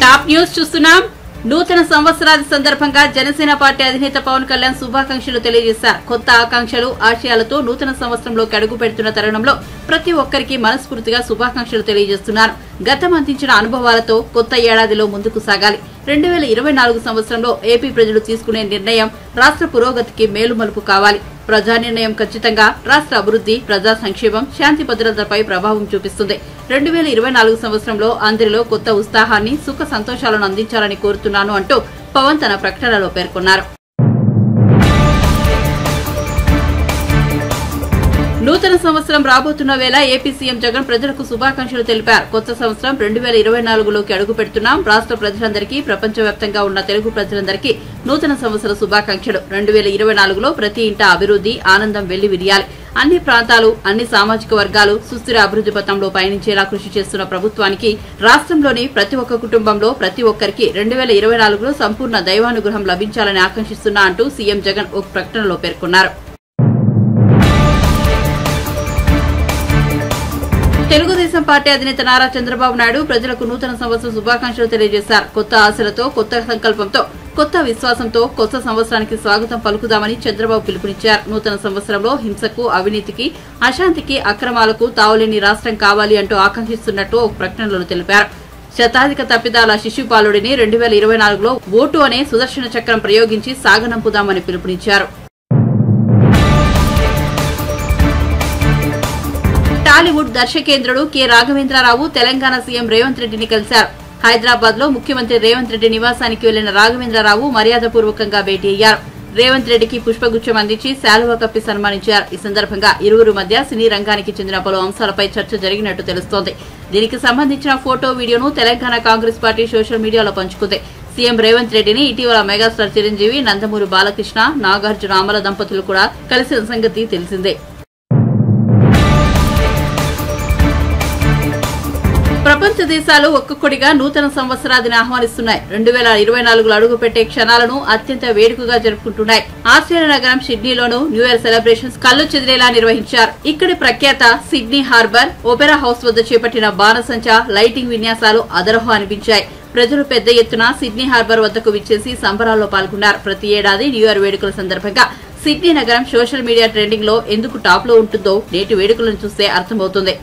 Top news చూస్తున్నాం. నూతన సంవత్సరాది సందర్భంగా జనసేన పార్టీ అధినేత పవన్ కళ్యాణ్ శుభాకాంక్షలు తెలియజేశారు. కొత్త ఆకాంక్షలు, ఆశయాలతో నూతన సంవత్సరంలోకి అడుగు పెడుతున్న తరుణంలో ప్రతి ఒక్కరికి మనస్ఫూర్తిగా శుభాకాంక్షలు తెలియజేస్తున్నారు. గతం అందించిన అనుభవాలతో కొత్త ఏడాదిలో ముందుకు సాగాలి. 2024 సంవత్సరంలో ఏపీ ప్రజలు తీసుకునే నిర్ణయం రాష్ట్ర పురోగతికి మేలుమలుపు కావాలి. ప్రజా నిర్ణయం ఖచ్చితంగా రాష్ట్ర అభివృద్ధి, ప్రజా సంక్షేమం, శాంతి భద్రతలపై ప్రభావం చూపిస్తుంది. 2024 సంవత్సరంలో అందరిలో కొత్త ఉత్సాహాన్ని, సుఖ సంతోషాలను అందించాలని కోరుతున్నాను అంటూ పవన్ తన ప్రకటనలో పేర్కొన్నారు. నూతన సంవత్సరం రాబోతున్న వేళ ఏపీ సీఎం జగన్ ప్రజలకు శుభాకాంక్షలు తెలిపారు. కొత్త సంవత్సరం 2024లోకి అడుగు పెడుతున్నాం. రాష్ట్ర ప్రజలందరికీ, ప్రపంచవ్యాప్తంగా ఉన్న తెలుగు ప్రజలందరికీ నూతన సంవత్సర శుభాకాంక్షలు. 2024లో ప్రతి ఇంట అభివృద్ధి, ఆనందం వెల్లివిరియాలి. అన్ని ప్రాంతాలు, అన్ని సామాజిక వర్గాలు సుస్థిర అభివృద్ధి పథంలో పయనించేలా కృషి చేస్తున్న ప్రభుత్వానికి, రాష్ట్రంలోని ప్రతి ఒక్క కుటుంబంలో ప్రతి ఒక్కరికి 2024లో సంపూర్ణ దైవానుగ్రహం లభించాలని ఆకాంక్షిస్తున్నా అంటూ సీఎం జగన్ ఒక ప్రకటనలో పేర్కొన్నారు. తెలుగుదేశం పార్టీ అధినేత నారా చంద్రబాబు నాయుడు ప్రజలకు నూతన సంవత్సర శుభాకాంక్షలు తెలియజేశారు. కొత్త ఆశలతో, కొత్త సంకల్పంతో, కొత్త విశ్వాసంతో కొత్త సంవత్సరానికి స్వాగతం పలుకుదామని చంద్రబాబు పిలుపునిచ్చారు. నూతన సంవత్సరంలో హింసకు, అవినీతికి, అశాంతికి, అక్రమాలకు తావులేని రాష్ట్రం కావాలి అంటూ ఆకాంక్షిస్తున్నట్టు ఒక ప్రకటనలో తెలిపారు. శతాధిక తప్పిదాల శిశుపాలుడిని 2024లో ఓటు అనే సుదర్శన చక్రం ప్రయోగించి సాగనంపుదామని పిలుపునిచ్చారు. టాలీవుడ్ దర్శకేంద్రుడు కె రాఘవేంద్రరావు తెలంగాణ సీఎం రేవంత్ రెడ్డిని కలిశారు. హైదరాబాద్ లో ముఖ్యమంత్రి రేవంత్ రెడ్డి నివాసానికి వెళ్లిన రాఘవేంద్రరావు మర్యాదపూర్వకంగా భేటీ అయ్యారు. రేవంత్ రెడ్డికి పుష్పగుచ్చం అందించి శాలువా కప్పి సన్మానించారు. ఈ సందర్భంగా ఇరువురు మధ్య సినీ రంగానికి చెందిన పలు అంశాలపై చర్చ జరిగినట్టు తెలుస్తోంది. దీనికి సంబంధించిన ఫోటో, వీడియోను తెలంగాణ కాంగ్రెస్ పార్టీ సోషల్ మీడియాలో పంచుకుంది. సీఎం రేవంత్ రెడ్డిని ఇటీవల మెగాస్టార్ చిరంజీవి, నందమూరి బాలకృష్ణ, నాగార్జున అమల దంపతులు కూడా కలిసిన సంగతి తెలిసిందే. ప్రపంచ దేశాలు ఒక్కొక్కటిగా నూతన సంవత్సరాదిని ఆహ్వానిస్తున్నాయి. 2024లో అడుగుపెట్టే క్షణాలను అత్యంత వేడుకగా జరుపుకుంటున్నాయి. ఆస్ట్రేలియా నగరం సిడ్నీలోనూ న్యూ ఇయర్ సెలబ్రేషన్స్ కళ్లు చెదిరేలా నిర్వహించారు. ఇక్కడి ప్రఖ్యాత సిడ్నీ హార్బర్, ఒపెరా హౌస్ వద్ద చేపట్టిన బాణసంచా, లైటింగ్ విన్యాసాలు అదరహో అనిపించాయి. ప్రజలు పెద్ద ఎత్తున సిడ్నీ హార్బర్ వద్దకు విచ్చేసి సంబరాల్లో పాల్గొన్నారు. ప్రతి ఏడాది న్యూ ఇయర్ వేడుకల సందర్భంగా సిడ్నీ నగరం సోషల్ మీడియా ట్రెండింగ్ లో ఎందుకు టాప్ లో ఉంటుందో నేటి వేడుకలను చూస్తే అర్థమవుతుంది.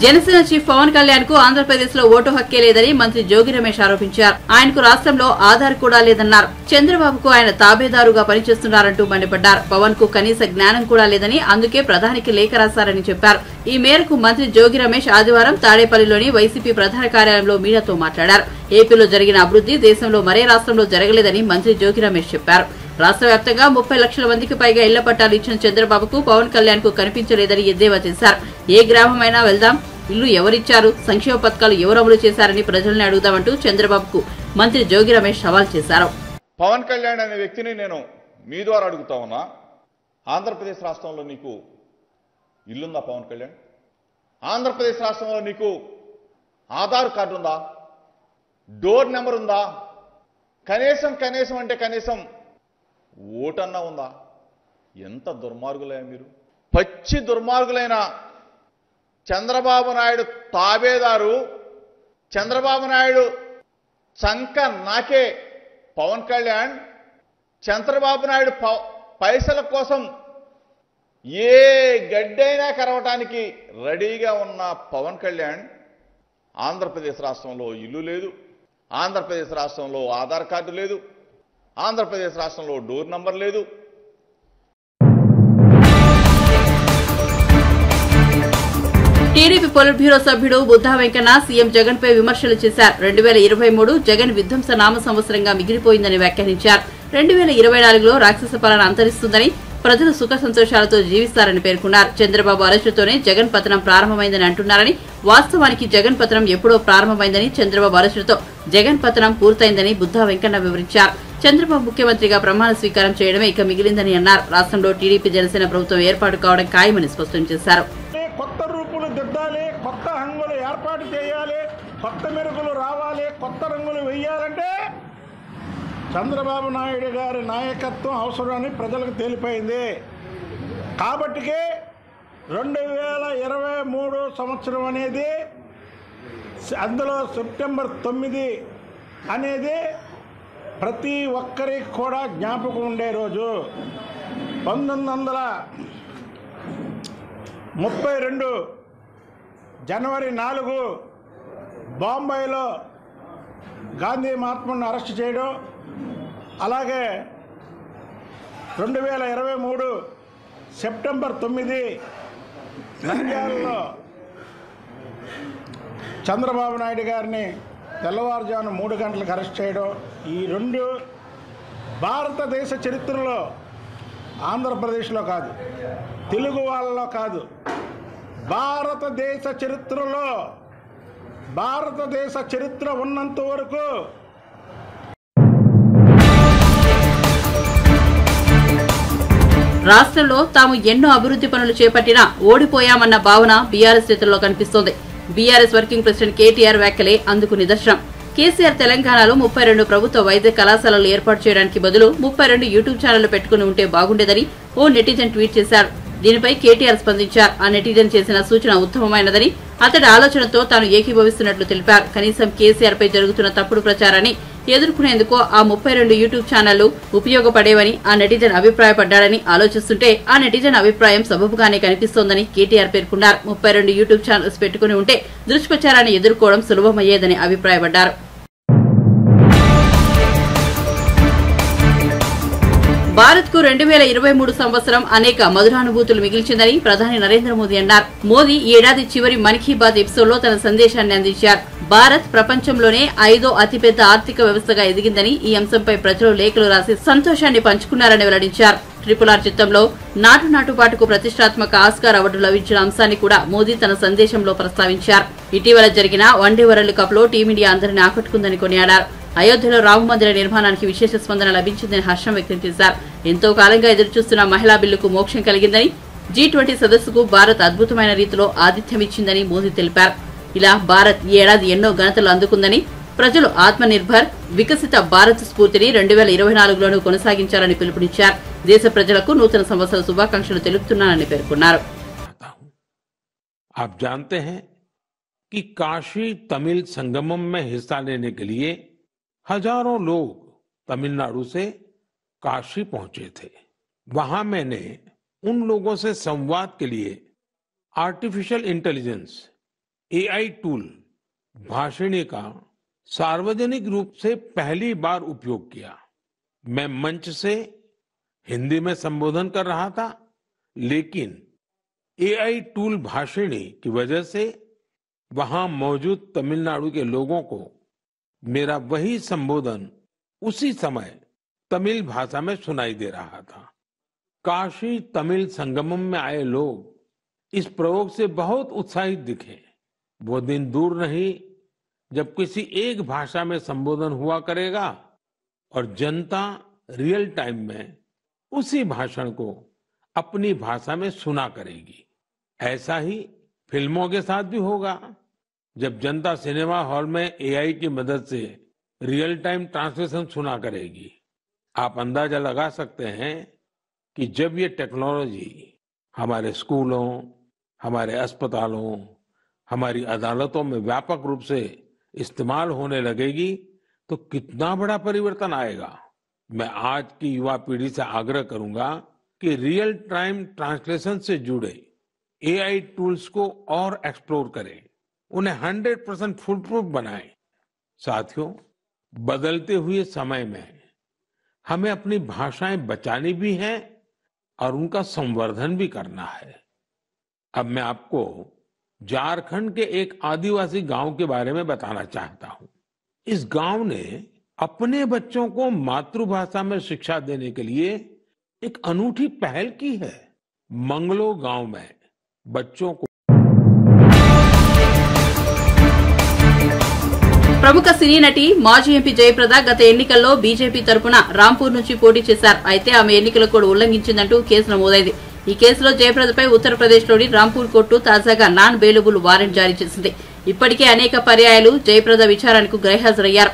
జనసేన చీఫ్ పవన్ కళ్యాణ్ కు ఆంధ్రప్రదేశ్ లో ఓటు హక్కే లేదని మంత్రి జోగి రమేష్ ఆరోపించారు. ఆయనకు రాష్ట్రంలో ఆధార్ కూడా లేదన్నారు. చంద్రబాబుకు ఆయన తాబేదారుగా పనిచేస్తున్నారంటూ మండిపడ్డారు. పవన్ కు కనీస జ్ఞానం కూడా లేదని, అందుకే ప్రధానికి లేఖ రాశారని చెప్పారు. ఈ మేరకు మంత్రి జోగి రమేష్ ఆదివారం తాడేపల్లిలోని వైసీపీ ప్రధాన కార్యాలయంలో మీడియాతో మాట్లాడారు. ఏపీలో జరిగిన అభివృద్ధి దేశంలో మరే రాష్ట్రంలో జరగలేదని మంత్రి జోగి రమేష్ చెప్పారు. రాష్ట్ర వ్యాప్తంగా 30 లక్షల మందికి పైగా ఇళ్ల పట్టాలు ఇచ్చిన చంద్రబాబుకు పవన్ కళ్యాణ్ కు కనిపించలేదని ఎద్దేవా చేశారు. ఏ గ్రామమైనా వెళ్దాం, ఇల్లు ఎవరిచ్చారు, సంక్షేమ పథకాలు ఎవరు అమలు చేశారని ప్రజల్ని అడుగుదామంటూ చంద్రబాబుకు మంత్రి జోగి రమేష్ సవాల్ చేశారు. పవన్ కళ్యాణ్ అనే వ్యక్తిని నేను మీ ద్వారా అడుగుతా ఉన్నా, ఆంధ్రప్రదేశ్ రాష్ట్రంలో నీకు ఇల్లుందా? పవన్ కళ్యాణ్, ఆంధ్రప్రదేశ్ రాష్ట్రంలో నీకు ఆధార్ కార్డు ఉందా? డోర్ నెంబర్ ఉందా? కనీసం అంటే కనీసం ఓటన్నా ఉందా? ఎంత దుర్మార్గులైన మీరు! పచ్చి దుర్మార్గులైన చంద్రబాబు నాయుడు తాబేదారు, చంద్రబాబు నాయుడు చంక నాకే పవన్ కళ్యాణ్, చంద్రబాబు నాయుడు పైసల కోసం ఏ గడ్డైనా కరవటానికి రెడీగా ఉన్న పవన్ కళ్యాణ్ ఆంధ్రప్రదేశ్ రాష్ట్రంలో ఇల్లు లేదు, ఆంధ్రప్రదేశ్ రాష్ట్రంలో ఆధార్ కార్డు లేదు, ఆంధ్రప్రదేశ్ రాష్ట్రంలో డోర్ నంబర్ లేదు. టీడీపీ పొలిట్ బ్యూరో సభ్యుడు బుద్ధా వెంకన్న సీఎం జగన్ పై విమర్శలు చేశారు. 2023 జగన్ విధ్వంస నామ సంవత్సరంగా మిగిలిపోయిందని వ్యాఖ్యానించారు. 2024లో రాక్షస పాలన అంతరిస్తుందని, ప్రజలు సుఖ సంతోషాలతో జీవిస్తారని పేర్కొన్నారు. చంద్రబాబు అరెస్టుతోనే జగన్ పతనం ప్రారంభమైందని అంటున్నారని, వాస్తవానికి జగన్ పతనం ఎప్పుడో ప్రారంభమైందని, చంద్రబాబు అరెస్టుతో జగన్ పతనం పూర్తయిందని బుద్ధా వెంకన్న వివరించారు. చంద్రబాబు ముఖ్యమంత్రిగా ప్రమాణ స్వీకారం చేయడమే ఇక మిగిలిందని అన్నారు. రాష్ట్రంలో టీడీపీ జనసేన ప్రభుత్వం ఏర్పాటు కావడం ఖాయమని స్పష్టం చేశారు. కొత్త ఒకటి చేయాలి, కొత్త మెరుగులు రావాలి, కొత్త రంగులు వేయాలంటే చంద్రబాబు నాయుడు గారి నాయకత్వం అవసరమని ప్రజలకు తేలిపోయింది. కాబట్టికే 2023 సంవత్సరం అనేది, అందులో సెప్టెంబర్ 9 అనేది ప్రతి ఒక్కరికి కూడా జ్ఞాపకం ఉండే రోజు. 1932 జనవరి 4 బాంబేలో గాంధీ మహాత్ముని అరెస్ట్ చేయడం, అలాగే 2023 సెప్టెంబర్ 9 నంద్యాలలో చంద్రబాబు నాయుడు గారిని తెల్లవారుజామున 3 గంటలకు అరెస్ట్ చేయడం, ఈ రెండు భారతదేశ చరిత్రలో, ఆంధ్రప్రదేశ్లో కాదు, తెలుగు వాళ్ళలో కాదు, భారతదేశ చరిత్రలో, భారతదేశ చరిత్ర ఉన్నంత వరకు రాష్ట్రంలో తాము ఎన్నో అభివృద్ధి పనులు చేపట్టినా ఓడిపోయామన్న భావన బీఆర్ఎస్ నేతల్లో కనిపిస్తోంది. బీఆర్ఎస్ వర్కింగ్ ప్రెసిడెంట్ కేటీఆర్ వ్యాఖ్యలే అందుకు నిదర్శనం. కేసీఆర్ తెలంగాణలో 32 ప్రభుత్వ వైద్య కళాశాలలు ఏర్పాటు చేయడానికి బదులు 32 యూట్యూబ్ ఛానళ్లు పెట్టుకుని ఉంటే బాగుండేదని ఓ నెటిజన్ ట్వీట్ చేశారు. దీనిపై కేటీఆర్ స్పందించారు. ఆ నెటిజన్ చేసిన సూచన ఉత్తమమైనదని, అతడి ఆలోచనతో తాను ఏకీభవిస్తున్నట్లు తెలిపారు. కనీసం కేసీఆర్ పై జరుగుతున్న తప్పుడు ప్రచారాన్ని ఎదుర్కొనేందుకు ఆ 32 యూట్యూబ్ ఛానళ్లు ఉపయోగపడేవని ఆ నెటిజన్ అభిప్రాయపడ్డాడని ఆలోచిస్తుంటే ఆ నెటిజన్ అభిప్రాయం సబబుగానే కనిపిస్తోందని కేటీఆర్ పేర్కొన్నారు. 32 యూట్యూబ్ ఛానల్స్ పెట్టుకుని ఉంటే దుష్ప్రచారాన్ని ఎదుర్కోవడం సులభమయ్యేదని అభిప్రాయపడ్డారు. భారత్ కు 2023 సంవత్సరం అనేక మధురానుభూతులు మిగిల్చిందని ప్రధాని నరేంద్ర మోదీ అన్నారు. మోదీ ఈ ఏడాది చివరి మన్ కీ బాత్ ఎపిసోడ్ లో తన సందేశాన్ని అందించారు. భారత్ ప్రపంచంలోనే 5వ అతిపెద్ద ఆర్థిక వ్యవస్థగా ఎదిగిందని, ఈ అంశంపై ప్రజలు లేఖలు రాసి సంతోషాన్ని పంచుకున్నారని వెల్లడించారు. RRR చిత్రంలో నాటు పాటకు ప్రతిష్టాత్మక ఆస్కార్ అవార్డు లభించిన అంశాన్ని కూడా మోదీ తన సందేశంలో ప్రస్తావించారు. ఇటీవల జరిగిన వన్డే వరల్డ్ కప్ లో టీమిండియా అందరినీ ఆకట్టుకుందని కొనియాడారు. అయోధ్యలో రామమందిర నిర్మాణానికి విశేష స్పందన లభించిందని హర్షం వ్యక్తం చేశారు. ఎంతో కాలంగా ఎదురుచూస్తున్న మహిళా బిల్లుకు మోక్షం కలిగిందని, G20 సదస్సుకు భారత్ అద్భుతమైన రీతిలో ఆతిథ్యమిచ్చిందని మోదీ తెలిపారు. ఇలా భారత్ ఈ ఏడాది ఎన్నో ఘనతలు అందుకుందని, ప్రజలు ఆత్మనిర్భర్ వికసిత భారత్ స్ఫూర్తిని 2024లోనూ కొనసాగించాలని పిలుపునిచ్చారు. దేశ ప్రజలకు నూతన సంవత్సర శుభాకాంక్షలు తెలుపుతున్నానని పేర్కొన్నారు. आप जानते हैं कि काशी तमिल संगमम में हिस्सा लेने के लिए हजारों लोग तमिलनाडु से काशी पहुंचे थे। वहां मैंने उन लोगों से संवाद के लिए artificial intelligence AI tool Bhashini का सार्वजनिक रूप से पहली बार उपयोग किया। मैं मंच से हिंदी में संबोधन कर रहा था, लेकिन AI टूल भाषिणी की वजह से वहां मौजूद तमिलनाडु के लोगों को मेरा वही संबोधन उसी समय तमिल भाषा में सुनाई दे रहा था। काशी तमिल संगमम में आए लोग इस प्रयोग से बहुत उत्साहित दिखे। वो दिन दूर नहीं जब किसी एक भाषा में संबोधन हुआ करेगा और जनता रियल टाइम में उसी भाषण को अपनी भाषा में सुना करेगी। ऐसा ही फिल्मों के साथ भी होगा। जब जनता सिनेमा हॉल में AI की मदद से रियल टाइम ट्रांसलेशन सुना करेगी, आप अंदाजा लगा सकते हैं कि जब ये टेक्नोलॉजी हमारे स्कूलों, हमारे अस्पतालों, हमारी अदालतों में व्यापक रूप से इस्तेमाल होने लगेगी तो कितना बड़ा परिवर्तन आएगा। मैं आज की युवा पीढ़ी से आग्रह करूंगा कि रियल टाइम ट्रांसलेशन से जुड़े AI टूल्स को और एक्सप्लोर करें, उन्हें 100% फुल प्रूफ बनाएं। साथियों, बदलते हुए समय में हमें अपनी भाषाएं बचानी भी हैं और उनका संवर्धन भी करना है। अब मैं आपको झारखंड के एक आदिवासी गांव के बारे में बताना चाहता हूं। इस गांव ने अपने बच्चों को मातृभाषा में शिक्षा देने के लिए एक अनूठी पहल की है। मंगलो गांव में बच्चों को ప్రముఖ సినీ నటి మాజీ ఎంపీ జయప్రద గత ఎన్నికల్లో బీజేపీ తరపున రాంపూర్ నుంచి పోటీ చేశారు. అయితే ఆమె ఎన్నికల కోడ్ ఉల్లంఘించిందంటూ కేసు నమోదైంది. ఈ కేసులో జయప్రదపై ఉత్తరప్రదేశ్లోని రాంపూర్ కోర్టు తాజాగా నాన్ బెయిలబుల్ వారెంట్ జారీ చేసింది. ఇప్పటికే అనేక పర్యాయాలు జయప్రద విచారణకు గైహాజరయ్యారు.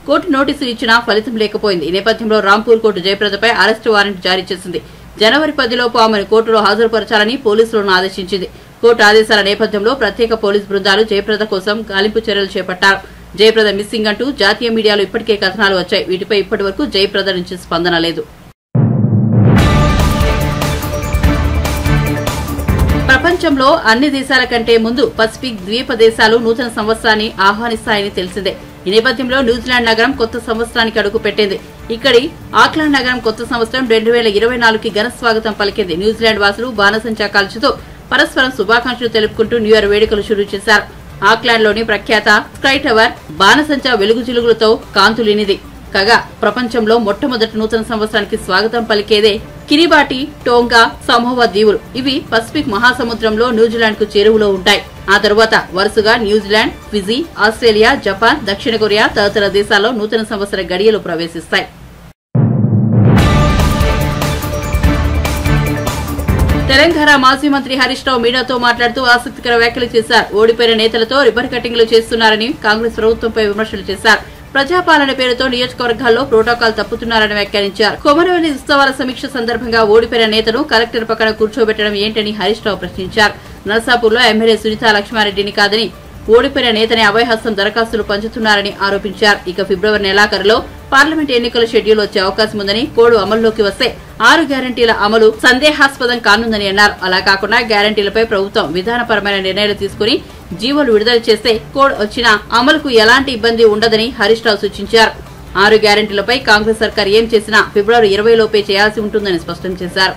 కోర్టు నోటీసులు ఇచ్చినా ఫలితం లేకపోయింది. ఈ నేపథ్యంలో రాంపూర్ కోర్టు జయప్రదపై అరెస్టు వారెంట్ జారీ చేసింది. జనవరి 10లోపు ఆమెను కోర్టులో హాజరుపరచాలని పోలీసులను ఆదేశించింది. కోర్టు ఆదేశాల నేపథ్యంలో ప్రత్యేక పోలీసు బృందాలు జయప్రద కోసం గాలింపు చర్యలు చేపట్టారు. జయప్రద మిస్సింగ్ అంటూ జాతీయ మీడియాలో ఇప్పటికే కథనాలు వచ్చాయి. వీటిపై ఇప్పటివరకు జయప్రద నుంచి స్పందన లేదు. ప్రపంచంలో అన్ని దేశాల కంటే ముందు పసిఫిక్ ద్వీప దేశాలు నూతన సంవత్సరాన్ని ఆహ్వానిస్తాయని తెలిసిందే. ఈ నేపథ్యంలో న్యూజిలాండ్ నగరం కొత్త సంవత్సరానికి అడుగు పెట్టింది. ఇక్కడి ఆక్లాండ్ నగరం కొత్త సంవత్సరం 2024కి ఘన స్వాగతం పలికింది. న్యూజిలాండ్ వాసులు బాణసంచా కాల్చుతూ పరస్పరం శుభాకాంక్షలు తెలుపుకుంటూ న్యూ ఇయర్ వేడుకలు షురూ చేశారు. ఆక్లాండ్ లోని ప్రఖ్యాత స్కై టవర్ బాణసంచా వెలుగు జిలుగులతో కాంతులినిది కాగా, ప్రపంచంలో మొట్టమొదటి నూతన సంవత్సరానికి స్వాగతం పలికేదే కిరిబాటి, టోంగా, సమోవా దీవులు. ఇవి పసిఫిక్ మహాసముద్రంలో న్యూజిలాండ్ కు చేరువలో ఉంటాయి. ఆ తరువాత వరుసగా న్యూజిలాండ్, ఫిజీ, ఆస్ట్రేలియా, జపాన్, దక్షిణ కొరియా తదితర దేశాల్లో నూతన సంవత్సర గడియలు ప్రవేశిస్తాయి. తెలంగాణ మాజీ మంత్రి హరీష్ రావు మీడియాతో మాట్లాడుతూ ఆసక్తికర వ్యాఖ్యలు చేశారు. ఓడిపోయిన నేతలతో రిబ్బన్ కటింగ్లు చేస్తున్నారని కాంగ్రెస్ ప్రభుత్వంపై విమర్శలు చేశారు. ప్రజాపాలన పేరుతో నియోజకవర్గాల్లో ప్రోటోకాల్ తప్పుతున్నారని వ్యాఖ్యానించారు. కొమరవెల్లి ఉత్సవాల సమీక్ష సందర్భంగా ఓడిపోయిన నేతను కలెక్టర్ పక్కన కూర్చోబెట్టడం ఏంటని హరీష్ రావు ప్రశ్నించారు. నర్సాపూర్లో ఎమ్మెల్యే సునీతా లక్ష్మారెడ్డిని కాదని ఓడిపోయిన నేతని అభయహస్తం దరఖాస్తులు పంచుతున్నారని ఆరోపించారు. ఇక ఫిబ్రవరి నెలాఖరులో పార్లమెంట్ ఎన్నికల షెడ్యూల్ వచ్చే అవకాశం ఉందని, కోడ్ అమల్లోకి వస్తే 6 గ్యారంటీల అమలు సందేహాస్పదం కానుందని అన్నారు. అలా కాకుండా గ్యారంటీలపై ప్రభుత్వం విధానపరమైన నిర్ణయాలు తీసుకుని జీవోలు విడుదల చేస్తే కోడ్ వచ్చినా అమలుకు ఎలాంటి ఇబ్బంది ఉండదని హరీష్ రావు సూచించారు. 6 గ్యారంటీలపై కాంగ్రెస్ సర్కార్ ఏం చేసినా ఫిబ్రవరి 20 లోపే చేయాల్సి ఉంటుందని స్పష్టం చేశారు.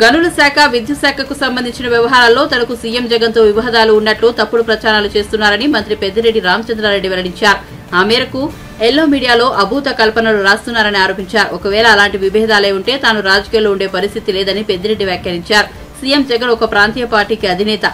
గనుల శాఖ, విద్యుత్ శాఖకు సంబంధించిన వ్యవహారాల్లో తనకు సీఎం జగన్ తో వివాదాలు ఉన్నట్లు తప్పుడు ప్రచారాలు చేస్తున్నారని మంత్రి పెద్దిరెడ్డి రామచంద్రారెడ్డి వెల్లడించారు. ఆ మేరకు ఎల్లో మీడియాలో అభూత కల్పనలు రాస్తున్నారని ఆరోపించారు. ఒకవేళ అలాంటి విభేదాలే ఉంటే తాను రాజకీయాల్లో ఉండే పరిస్థితి లేదని పెద్దిరెడ్డి వ్యాఖ్యానించారు. సీఎం జగన్ ఒక ప్రాంతీయ పార్టీకి అధినేత.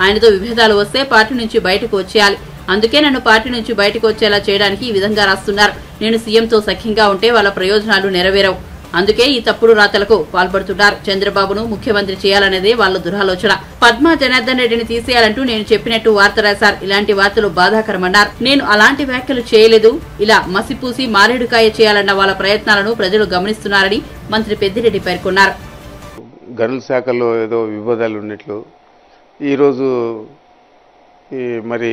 ఆయనతో విభేదాలు వస్తే పార్టీ నుంచి బయటకు వచ్చేయాలి. అందుకే నన్ను పార్టీ నుంచి బయటకు వచ్చేలా చేయడానికి ఈ విధంగా రాస్తున్నారు. నేను సీఎంతో సఖ్యంగా ఉంటే వాళ్ళ ప్రయోజనాలు నెరవేరవు. అందుకే ఈ తప్పుడు రాతలకు పాల్పడుతున్నారు. చంద్రబాబును ముఖ్యమంత్రి చేయాలనేదే వాళ్ళ దురాలోచన. పద్మా జనార్దన్ రెడ్డిని తీసేయాలంటూ నేను చెప్పినట్టు వార్త రాశారు. ఇలాంటి వార్తలు బాధాకరమన్నారు. నేను అలాంటి వ్యాఖ్యలు చేయలేదు. ఇలా మసిపూసి మారేడుకాయ చేయాలన్న వాళ్ళ ప్రయత్నాలను ప్రజలు గమనిస్తున్నారని మంత్రి పెద్దిరెడ్డి పేర్కొన్నారు. గనుల శాఖలో ఏదో వివాదాలు ఉన్నట్లు, ఈరోజు మరి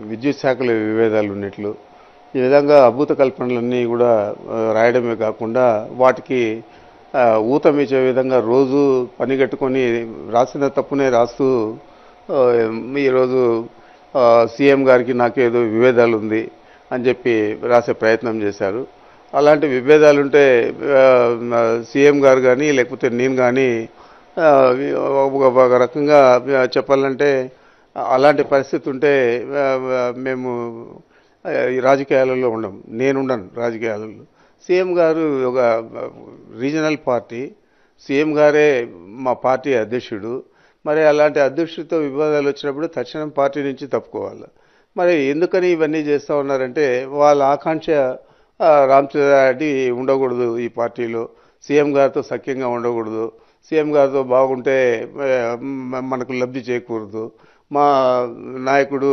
విద్యుత్ శాఖలో విభేదాలు ఉన్నట్లు, ఈ విధంగా అభూత కల్పనలన్నీ కూడా రాయడమే కాకుండా వాటికి ఊతమిచ్చే విధంగా రోజు పనిగట్టుకొని రాసిన తప్పునే రాస్తూ ఈరోజు సీఎం గారికి నాకేదో విభేదాలు ఉంది అని చెప్పి రాసే ప్రయత్నం చేశారు. అలాంటి విభేదాలుంటే సీఎం గారు కానీ లేకపోతే నేను కానీ ఒక రకంగా చెప్పాలంటే అలాంటి పరిస్థితి ఉంటే మేము ఈ రాజకీయాలలో ఉండం. నేనుండను రాజకీయాలలో. సీఎం గారు ఒక రీజనల్ పార్టీ, సీఎం గారే మా పార్టీ అధ్యక్షుడు. మరి అలాంటి అధ్యక్షుడితో వివాదాలు వచ్చినప్పుడు తక్షణం పార్టీ నుంచి తప్పుకోవాలి. మరి ఎందుకని ఇవన్నీ చేస్తూ ఉన్నారంటే వాళ్ళ ఆకాంక్ష రామచంద్రారెడ్డి ఉండకూడదు, ఈ పార్టీలో సీఎం గారితో సఖ్యంగా ఉండకూడదు, సీఎం గారితో బాగుంటే మనకు లబ్ధి చేకూరదు, మా నాయకుడు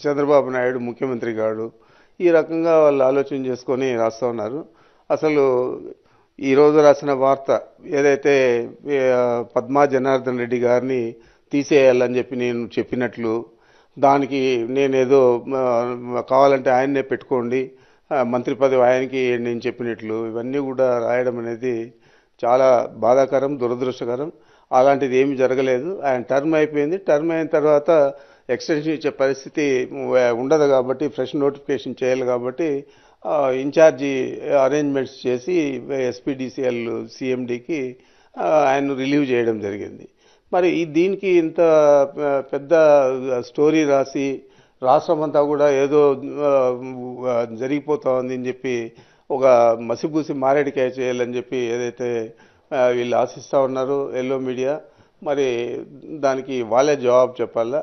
చంద్రబాబు నాయుడు ముఖ్యమంత్రి కాడు. ఈ రకంగా వాళ్ళు ఆలోచన చేసుకొని రాస్తూ ఉన్నారు. అసలు ఈరోజు రాసిన వార్త ఏదైతే పద్మా జనార్దన్ రెడ్డి గారిని తీసేయాలని చెప్పి నేను చెప్పినట్లు, దానికి నేనేదో కావాలంటే ఆయన్నే పెట్టుకోండి, మంత్రి పదవి ఆయనకి నేను చెప్పినట్లు, ఇవన్నీ కూడా రాయడం అనేది చాలా బాధాకరం, దురదృష్టకరం. అలాంటిది ఏమీ జరగలేదు. ఆయన టర్మ్ అయిపోయింది. టర్మ్ అయిన తర్వాత ఎక్స్టెన్షన్ ఇచ్చే పరిస్థితి ఉండదు కాబట్టి, ఫ్రెష్ నోటిఫికేషన్ చేయాలి కాబట్టి ఇన్ఛార్జి అరేంజ్మెంట్స్ చేసి ఎస్పీడీసీఎల్ సీఎండీకి ఆయన రిలీవ్ చేయడం జరిగింది. మరి దీనికి ఇంత పెద్ద స్టోరీ రాసి రాష్ట్రం అంతా కూడా ఏదో జరిగిపోతా ఉంది అని చెప్పి ఒక మసిపూసి మారేడికాయ చేయాలని చెప్పి ఏదైతే వీళ్ళు ఆశిస్తూ ఉన్నారు ఎల్లో మీడియా, మరి దానికి వాళ్ళే జవాబు చెప్పాలా.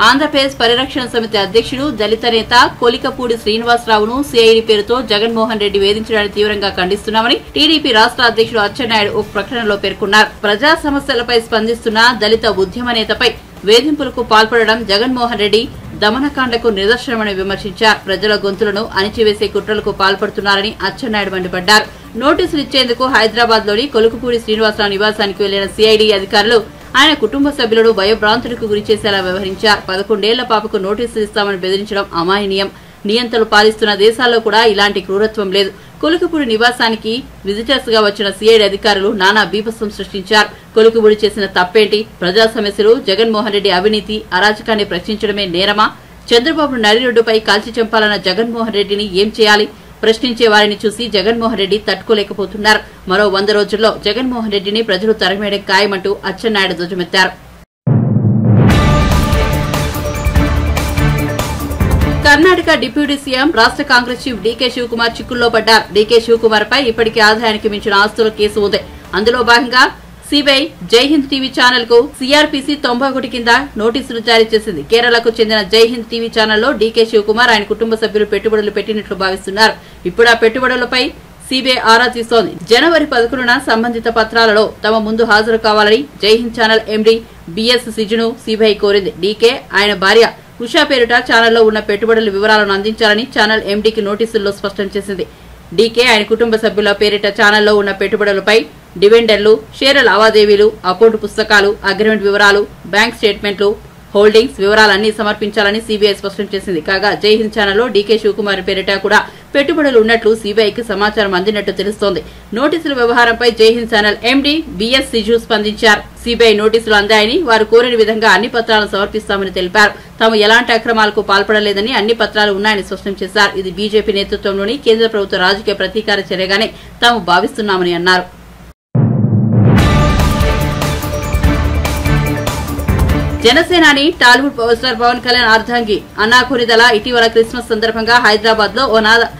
ఆంధ్రప్రదేశ్ పరిరక్షణ సమితి అధ్యక్షుడు దళిత నేత కొలికపూడి శ్రీనివాసరావును సిఐడి పేరుతో జగన్మోహన్ రెడ్డి వేధించడాన్ని తీవ్రంగా ఖండిస్తున్నామని టీడీపీ రాష్ట్ర అధ్యక్షుడు అచ్చెన్నాయుడు ఒక ప్రకటనలో పేర్కొన్నారు. ప్రజా సమస్యలపై స్పందిస్తున్న దళిత ఉద్యమ నేతపై వేధింపులకు పాల్పడడం జగన్మోహన్ రెడ్డి దమనకాండకు నిదర్శనమని విమర్శించారు. ప్రజల గొంతులను అణిచివేసే కుట్రలకు పాల్పడుతున్నారని అచ్చెన్నాయుడు మండిపడ్డారు. నోటీసులు ఇచ్చేందుకు హైదరాబాద్ లోని కొలుకుపూడి శ్రీనివాసరావు నివాసానికి వెళ్లిన సిఐడి అధికారులు ఆయన కుటుంబ సభ్యులను భయభ్రాంతులకు గురిచేసేలా వ్యవహరించారు. 11 ఏళ్ల పాపకు నోటీసులు ఇస్తామని బెదిరించడం అమాయనీయం. నియంతలు పాలిస్తున్న దేశాల్లో కూడా ఇలాంటి క్రూరత్వం లేదు. కొలుకుపూడి నివాసానికి విజిటర్స్ గా వచ్చిన సిఐడి అధికారులు నానా బీభత్సం సృష్టించారు. కొలుకుపూడి చేసిన తప్పేంటి? ప్రజా సమస్యలు, జగన్మోహన్ రెడ్డి అవినీతి, అరాచకాన్ని ప్రశ్నించడమే నేరమా? చంద్రబాబు నడిరోడ్డుపై కాల్చి చంపాలన్న జగన్మోహన్ రెడ్డిని ఏం చేయాలి? ప్రశ్నించే వారిని చూసి జగన్మోహన్ రెడ్డి తట్టుకోలేకపోతున్నారు. మరో 100 రోజుల్లో జగన్మోహన్ రెడ్డిని ప్రజలు తరిమేయడం ఖాయమంటూ అచ్చెన్నాయుడు ధ్వజమెత్తారు. కర్ణాటక డిప్యూటీ సీఎం రాష్ట్ర కాంగ్రెస్ చీఫ్ డీకే శివకుమార్ చిక్కుల్లో పడ్డారు. డీకే శివకుమార్ పై ఇప్పటికే ఆదాయానికి మించిన ఆస్తుల కేసు ఉంది. అందులో భాగంగా సిబిఐ జైహింద్ టీవీ ఛానల్ కు సిఆర్పీసీ 91 కింద నోటీసులు జారీ చేసింది. కేరళకు చెందిన జైహింద్ టీవీ ఛానల్లో డీకే శివకుమార్ ఆయన కుటుంబ సభ్యులు పెట్టుబడులు పెట్టినట్లు భావిస్తున్నారు. ఇప్పుడు ఆ పెట్టుబడులపై సిబిఐ ఆరా తీస్తోంది. జనవరి 11న సంబంధిత పత్రాలలో తమ ముందు హాజరు కావాలని జైహింద్ ఛానల్ ఎండీ బిఎస్ సిజును సిబిఐ కోరింది. డీకే ఆయన భార్య ఉషా పేరిట ఛానల్లో ఉన్న పెట్టుబడుల వివరాలను అందించాలని ఛానల్ ఎండీకి నోటీసుల్లో స్పష్టం చేసింది. డీకే ఆయన కుటుంబ సభ్యుల పేరిట ఛానల్లో ఉన్న పెట్టుబడులపై డివెండర్లు, షేర్ల లావాదేవీలు, అకౌంట్ పుస్తకాలు, అగ్రిమెంట్ వివరాలు, బ్యాంక్ స్టేట్మెంట్లు, హోల్డింగ్స్ వివరాలన్నీ సమర్పించాలని సిబిఐ స్పష్టం చేసింది. కాగా జైహింద్ ఛానల్లో డీకే శివకుమార్ పేరిట కూడా పెట్టుబడులు ఉన్నట్లు సిబిఐకి సమాచారం అందినట్టు తెలుస్తోంది. నోటీసుల వ్యవహారంపై జైహింద్ ఛానల్ ఎండీ బిఎస్ సిజు స్పందించారు. సిబిఐ నోటీసులు అందాయని, వారు కోరిన విధంగా అన్ని పత్రాలను సమర్పిస్తామని తెలిపారు. తాము ఎలాంటి అక్రమాలకు పాల్పడలేదని, అన్ని పత్రాలు ఉన్నాయని స్పష్టం చేశారు. ఇది బీజేపీ నేతృత్వంలోని కేంద్ర ప్రభుత్వ రాజకీయ ప్రతీకార చర్యగానే తాము భావిస్తున్నామని అన్నారు. జనసేనాని టాలీవుడ్ పవర్ స్టార్ పవన్ కళ్యాణ్ అర్ధాంగి అన్నాకొనిదల ఇటీవల క్రిస్మస్ సందర్భంగా హైదరాబాద్ లో ఓ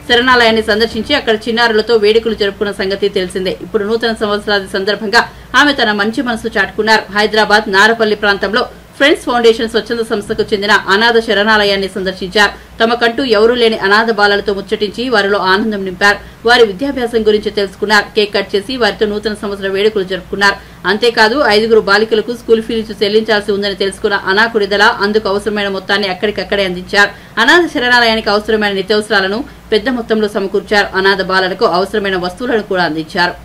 శరణాలయాన్ని సందర్శించి అక్కడ చిన్నారులతో వేడుకలు జరుపుకున్న సంగతి తెలిసిందే. ఇప్పుడు నూతన సంవత్సరాది సందర్భంగా ఆమె తన మంచి మనసు చాటుకున్నారు. హైదరాబాద్ నారపల్లి ప్రాంతంలో ఫ్రెండ్స్ ఫౌండేషన్ స్వచ్ఛంద సంస్థకు చెందిన అనాథ శరణాలయాన్ని సందర్శించారు. తమకంటూ ఎవరూ లేని అనాథ బాలలతో ముచ్చటించి వారిలో ఆనందం నింపారు. వారి విద్యాభ్యాసం గురించి తెలుసుకున్నారు. కేక్ కట్ చేసి వారితో నూతన సంవత్సర వేడుకలు జరుపుకున్నారు. అంతేకాదు 5 బాలికలకు స్కూల్ ఫీజు చెల్లించాల్సి ఉందని తెలుసుకున్న అనాకుడిదల అందుకు అవసరమైన మొత్తాన్ని అక్కడికక్కడే అందించారు. అనాథ శరణాలయానికి అవసరమైన నిత్యావసరాలను పెద్ద మొత్తంలో సమకూర్చారు. అనాథ బాలలకు అవసరమైన వస్తువులను కూడా అందించారు.